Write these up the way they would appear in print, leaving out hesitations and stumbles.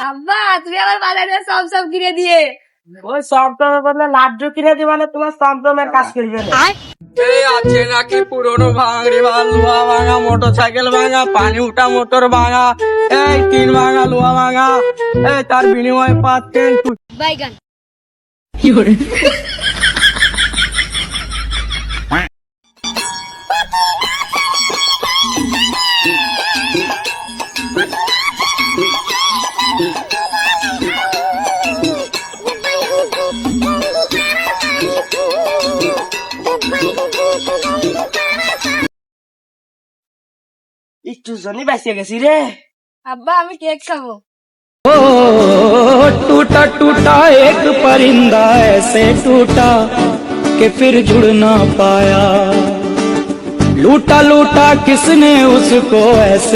আব্বা তুমি আমার বাজারে সব সব কিনে দিয়ে ওই চমচমের বদলে লাড্ডু কিনে দিবা না, তোমার চমচমের কাজ করবে না। এই আছে নাকি পুরনো ভাঙড়ি বা লোহা ভাঙা, মোটর সাইকেল ভাঙা, পানি উঠা মোটর ভাঙা, এই টিন ভাঙা, লোহা ভাঙা, এই তার বিনিময়ে পাচ্ছেন বাইগান। একটু জনই বাঁচিয়ে গেছি রে। আব্বা আমি কেক খাবো। टूटा टूटा एक परिंदा ऐसे टूटा कि फिर जुड़ ना पाया, लूटा लूटा किसने उसको ऐसे।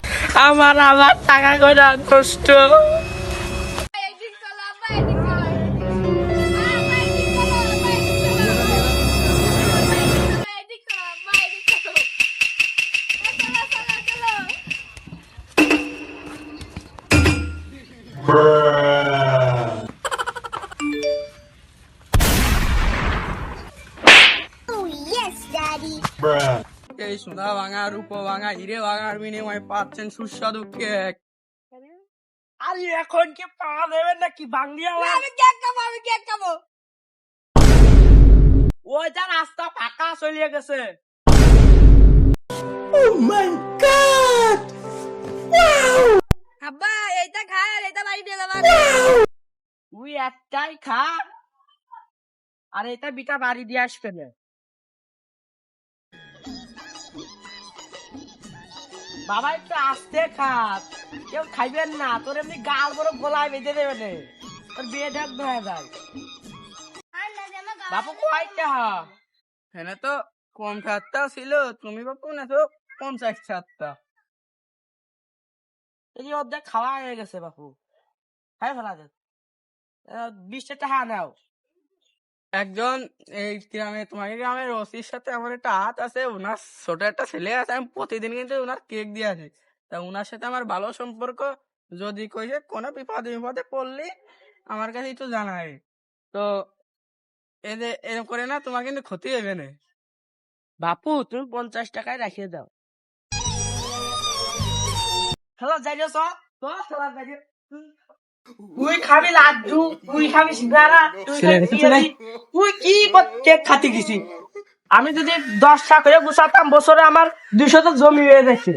আমার আবার টাকা কইরা কষ্ট। একদিন চলো আব্বা, একদিন চলো, আব্বা একদিন চলো, আব্বা একদিন চলো, আব্বা একদিন চলো, চলো, চলো, চলো। এই সোনা ভাঙা, রূপো ভাঙা, হিরে ভাঙার বিনিময়ে পাচ্ছেন সুস্বাদু কেক। আরে এখন কি পাওয়া যাবে নাকি বাংলিয়া? আমি কেক খাবো, আমি কেক খাবো। ওইটা রাস্তা ফাঁকা চলিয়ে গেছে। আব্বা এইটা খা আর এটা বাড়ি দিয়ে যাবা। তুই একটাই খা আর এটা বিটা বাড়ি দিয়ে আসবে না। বাবা একটু আস্তে খা, কেউ খাইবেন না, তোর এমনি গাল বড় গলায় বেঁধে দেবে না, তোর বিয়ে ঢাক হয়ে যায়। বাপু কয়টা? এখানে তো কম ছাড়টা ছিল, তুমি বাপু না তো 50 ছাড়টা। এই যে অর্ধেক খাওয়া হয়ে গেছে বাপু, খাই ফেলা যায়। 20 টাকা নাও। একজন এই গ্রামে, তোমাকে গ্রামের ওসির সাথে আমার একটা হাত আছে, ওনার ছোট একটা ছেলে আছে, আমি প্রতিদিন কিন্তু ওনার কেক দিয়ে আসি। তা ওনার সাথে আমার ভালো সম্পর্ক, যদি কইছে কোনো বিপদে বিপদে পড়লি আমার কাছে একটু জানাই। তো এদের এরকম করে না, তোমার কিন্তু ক্ষতি হবে না। বাপু তুমি 50 টাকায় রাখিয়ে দাও। খেলা যাইলে তুই খাবি লাড্ডু, তুই খাবি সিঙ্গারা, তুই কি কেক খাতে গেছি? আমি যদি 10 টাকা করে গুছাতাম বছরে আমার 200 তো জমি হয়ে যাচ্ছে।